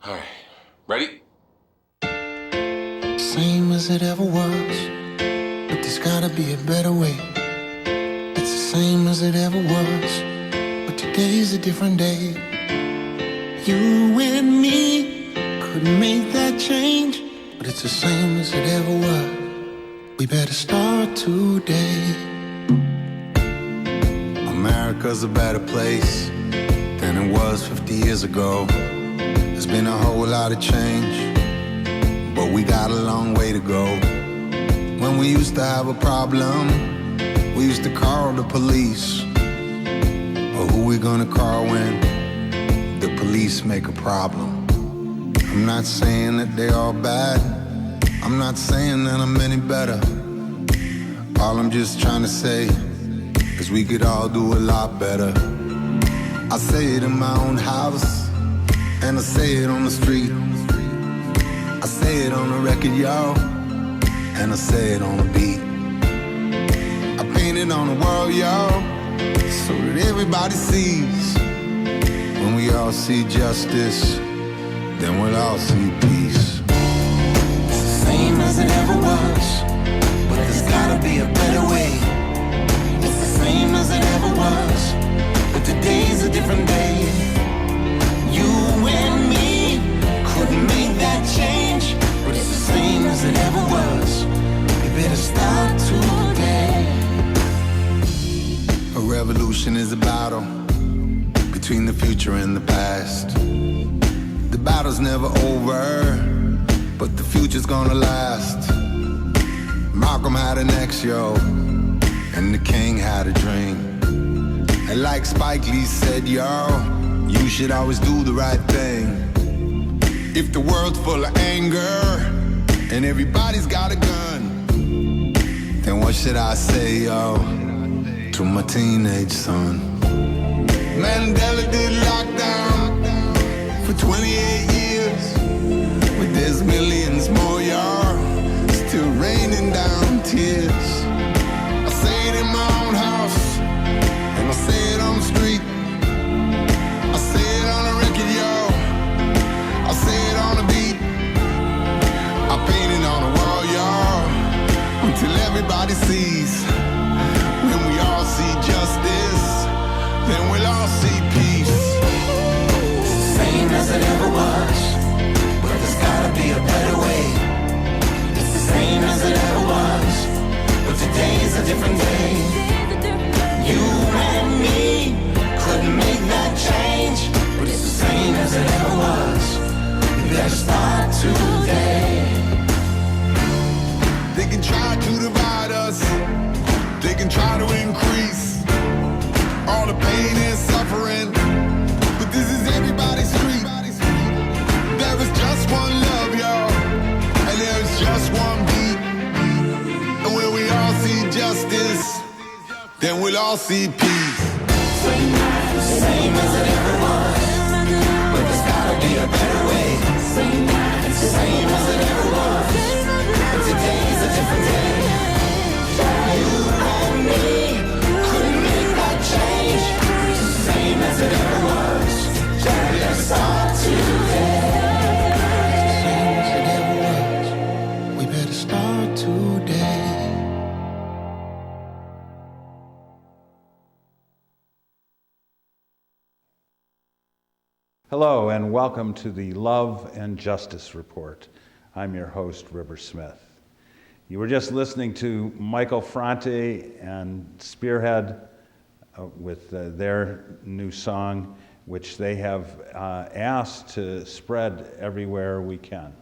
All right, ready? Same as it ever was, but there's gotta be a better way. It's the same as it ever was, but today's a different day. You and me couldn't make that change, but it's the same as it ever was. We better start today. America's a better place than it was 50 years ago. There's been a whole lot of change, but we got a long way to go. When we used to have a problem, we used to call the police. But who we gonna call when the police make a problem? I'm not saying that they all bad, I'm not saying that I'm any better. All I'm just trying to say is we could all do a lot better. I say it in my own house, and I say it on the street. I say it on the record, y'all, and I say it on the beat. I paint it on the wall, y'all, so that everybody sees. When we all see justice, then we'll all see peace. It's the same as it ever was, but there's gotta be a better way. It's the same as it ever was, but today's a different day. You and me couldn't make that change, but it's the same as it ever was. We better start today. A revolution is a battle between the future and the past. The battle's never over, but the future's gonna last. Malcolm had an ex, yo, and the king had a dream. And like Spike Lee said, yo, you should always do the right thing. If the world's full of anger and everybody's got a gun, then what should I say, yo, to my teenage son? Mandela did lockdown for 28 years, but there's millions more, y'all, still raining down tears. I say it in my own house, and I say it on the street. I say it on the record, y'all, I say it on the beat. I paint it on the wall, y'all, until everybody sees. When we all see justice, then we'll all see peace. It's the same as it ever was, but there's gotta be a better way. It's the same as it ever was, but today's a different day. You and me couldn't make that change, but it's the same as it ever was. We better start today. They can try to divide us, they can try to increase all the pain and suffering, but this is everybody's street. There is just one love, y'all, and there is just one beat. And when we all see justice, then we'll all see peace. Same as it ever was, but there's gotta be a better way. Same as it ever was, but today's a different day. You and me couldn't make that change. It's the same as it ever was. Let's start today. Same as it ever was. We better start today. Hello and welcome to the Love and Justice Report. I'm your host, River Smith. You were just listening to Michael Franti and Spearhead with their new song, which they have asked to spread everywhere we can.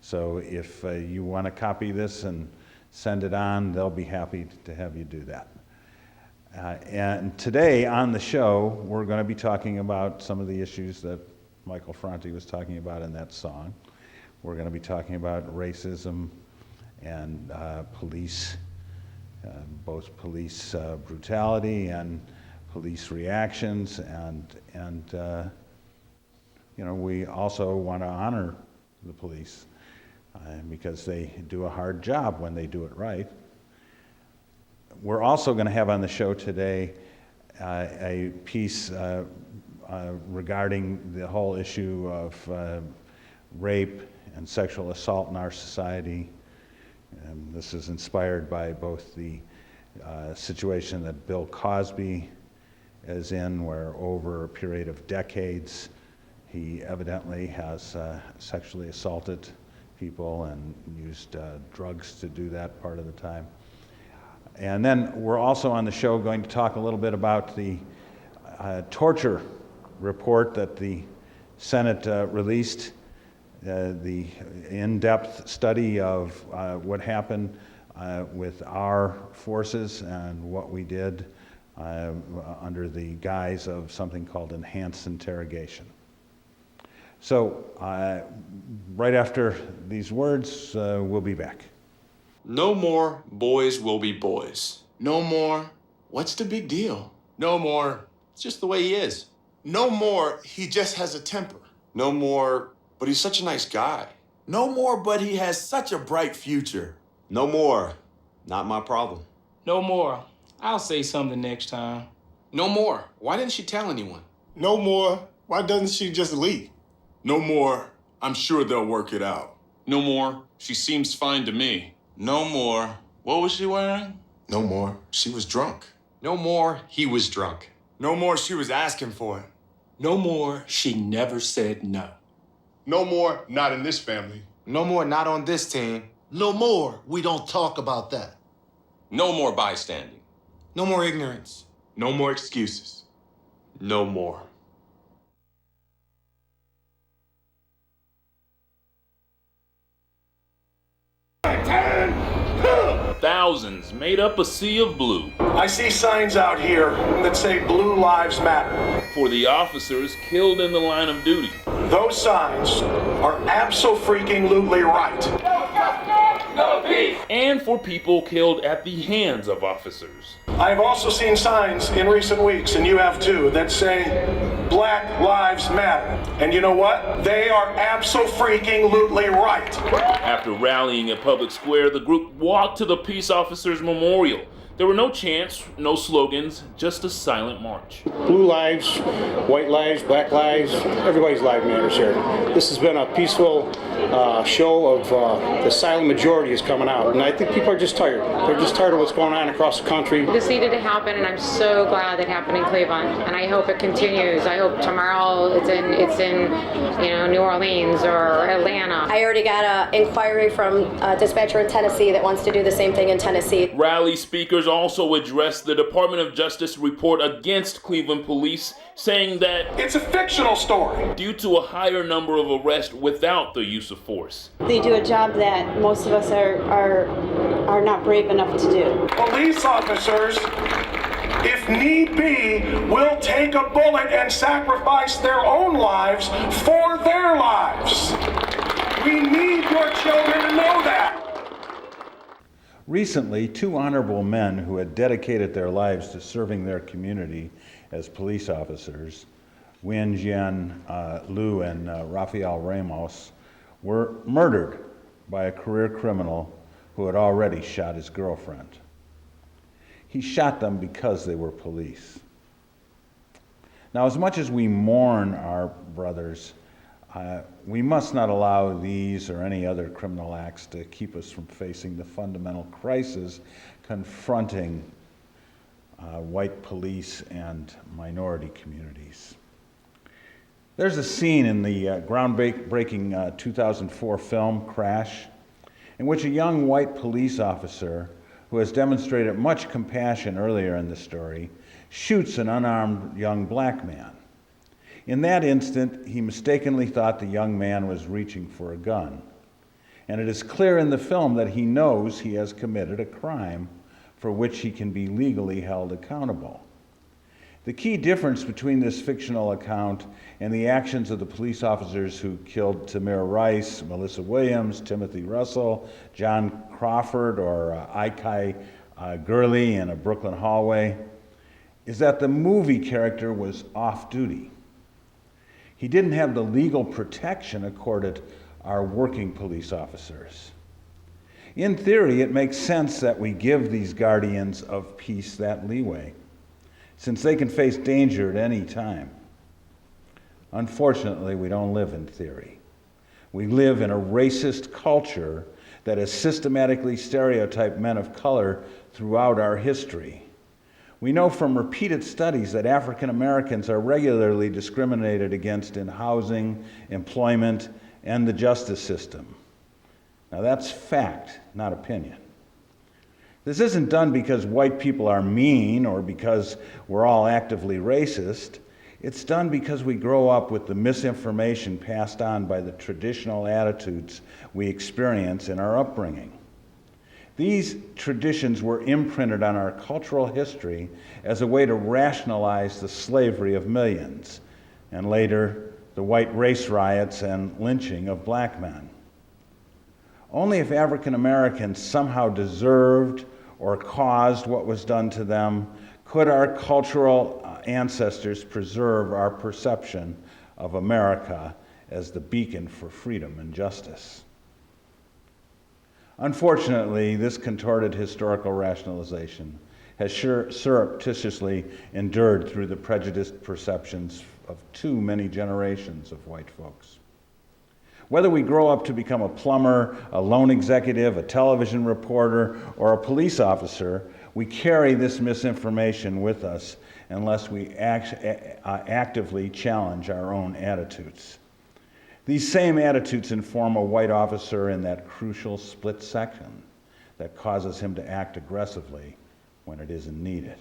So if you want to copy this and send it on, they'll be happy to have you do that. And today on the show, we're going to be talking about some of the issues that Michael Franti was talking about in that song. We're going to be talking about racism and police, both police brutality and police reactions, and you know, we also want to honor the police because they do a hard job when they do it right. We're also going to have on the show today a piece regarding the whole issue of rape and sexual assault in our society. And this is inspired by both the situation that Bill Cosby is in, where over a period of decades, he evidently has sexually assaulted people and used drugs to do that part of the time. And then we're also on the show going to talk a little bit about the torture report that the Senate released, the in-depth study of what happened with our forces and what we did under the guise of something called enhanced interrogation. So, right after these words, we'll be back. No more boys will be boys. No more, what's the big deal? No more, it's just the way he is. No more, he just has a temper. No more, but he's such a nice guy. No more, but he has such a bright future. No more, not my problem. No more. I'll say something next time. No more, why didn't she tell anyone? No more, why doesn't she just leave? No more, I'm sure they'll work it out. No more, she seems fine to me. No more, what was she wearing? No more, she was drunk. No more, he was drunk. No more, she was asking for it. No more. She never said no. No more, not in this family. No more, not on this team. No more. We don't talk about that. No more bystanding. No more ignorance. No more excuses. No more. Thousands made up a sea of blue I see signs out here that say Blue Lives Matter. for the officers killed in the line of duty. Those signs are abso-freaking-lutely right. And for people killed at the hands of officers. I've also seen signs in recent weeks, and you have too, that say Black Lives Matter. And you know what? They are abso-freaking-lutely right. After rallying at Public Square, the group walked to the peace officers' memorial. There were no chants, no slogans, just a silent march. Blue lives, white lives, black lives, everybody's life matters here. This has been a peaceful show of the silent majority is coming out, and I think people are just tired. They're just tired of what's going on across the country. This needed to happen, and I'm so glad it happened in Cleveland, and I hope it continues. I hope tomorrow it's in New Orleans or Atlanta. I already got an inquiry from a dispatcher in Tennessee that wants to do the same thing in Tennessee. Rally speakers also addressed the Department of Justice report against Cleveland police, saying that It's a fictional story. due to a higher number of arrests without the use of force. They do a job that most of us are not brave enough to do. Police officers, if need be, will take a bullet and sacrifice their own lives for their lives. We need your children to know that. Recently, two honorable men who had dedicated their lives to serving their community as police officers, Nguyen Gian Liu and Rafael Ramos, were murdered by a career criminal who had already shot his girlfriend. He shot them because they were police. Now, as much as we mourn our brothers, we must not allow these or any other criminal acts to keep us from facing the fundamental crisis confronting white police and minority communities. There's a scene in the groundbreaking 2004 film Crash, in which a young white police officer who has demonstrated much compassion earlier in the story shoots an unarmed young black man. In that instant, he mistakenly thought the young man was reaching for a gun. And it is clear in the film that he knows he has committed a crime for which he can be legally held accountable. The key difference between this fictional account and the actions of the police officers who killed Tamir Rice, Melissa Williams, Timothy Russell, John Crawford, or Ikai Gurley in a Brooklyn hallway is that the movie character was off-duty. He didn't have the legal protection accorded our working police officers. In theory, it makes sense that we give these guardians of peace that leeway, since they can face danger at any time. Unfortunately, we don't live in theory. We live in a racist culture that has systematically stereotyped men of color throughout our history. We know from repeated studies that African Americans are regularly discriminated against in housing, employment, and the justice system. Now that's fact, not opinion. This isn't done because white people are mean or because we're all actively racist. It's done because we grow up with the misinformation passed on by the traditional attitudes we experience in our upbringing. These traditions were imprinted on our cultural history as a way to rationalize the slavery of millions, and later, the white race riots and lynching of black men. Only if African Americans somehow deserved or caused what was done to them could our cultural ancestors preserve our perception of America as the beacon for freedom and justice. Unfortunately, this contorted historical rationalization has surreptitiously endured through the prejudiced perceptions of too many generations of white folks. Whether we grow up to become a plumber, a loan executive, a television reporter, or a police officer, we carry this misinformation with us unless we actively challenge our own attitudes. These same attitudes inform a white officer in that crucial split second that causes him to act aggressively when it isn't needed.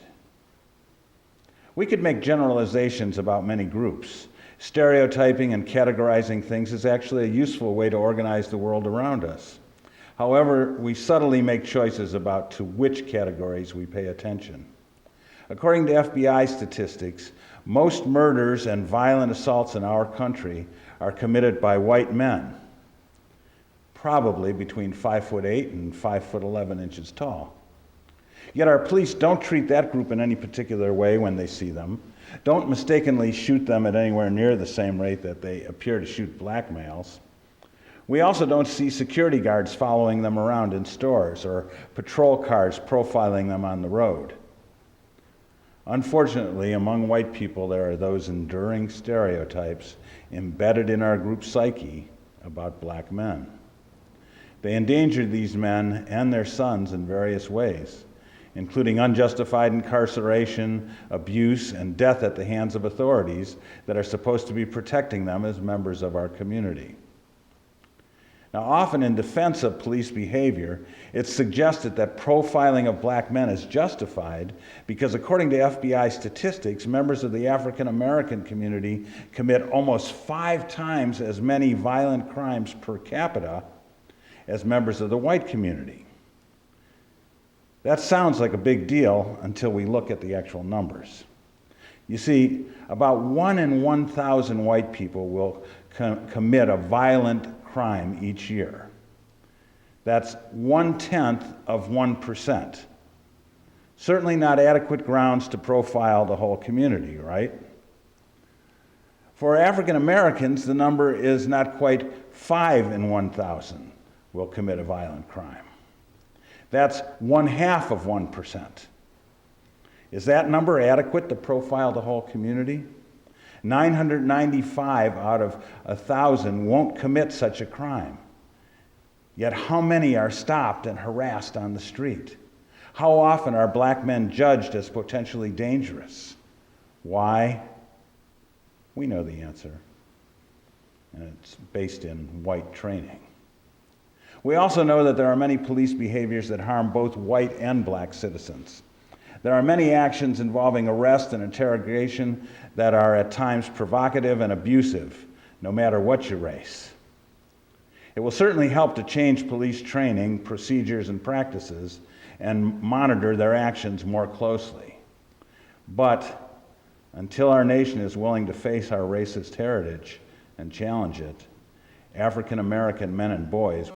We could make generalizations about many groups. Stereotyping and categorizing things is actually a useful way to organize the world around us. However, we subtly make choices about to which categories we pay attention. According to FBI statistics, most murders and violent assaults in our country are committed by white men, probably between 5'8" and 5'11" tall. Yet our police don't treat that group in any particular way when they see them, don't mistakenly shoot them at anywhere near the same rate that they appear to shoot black males. We also don't see security guards following them around in stores or patrol cars profiling them on the road. Unfortunately, among white people, there are those enduring stereotypes embedded in our group psyche about black men. They endanger these men and their sons in various ways, including unjustified incarceration, abuse, and death at the hands of authorities that are supposed to be protecting them as members of our community. Now, often in defense of police behavior, it's suggested that profiling of black men is justified because, according to FBI statistics, members of the African American community commit almost 5 times as many violent crimes per capita as members of the white community. That sounds like a big deal until we look at the actual numbers. You see, about 1 in 1,000 white people will commit a violent crime each year. That's 1/10 of 1%. Certainly not adequate grounds to profile the whole community, right? For African Americans, the number is not quite 5 in 1,000 will commit a violent crime. That's 1/2 of 1%. Is that number adequate to profile the whole community? 995 out of 1,000 won't commit such a crime. Yet how many are stopped and harassed on the street? How often are black men judged as potentially dangerous? Why? We know the answer, and it's based in white training. We also know that there are many police behaviors that harm both white and black citizens. There are many actions involving arrest and interrogation that are at times provocative and abusive, no matter what your race. It will certainly help to change police training, procedures, and practices and monitor their actions more closely. But until our nation is willing to face our racist heritage and challenge it, African American men and boys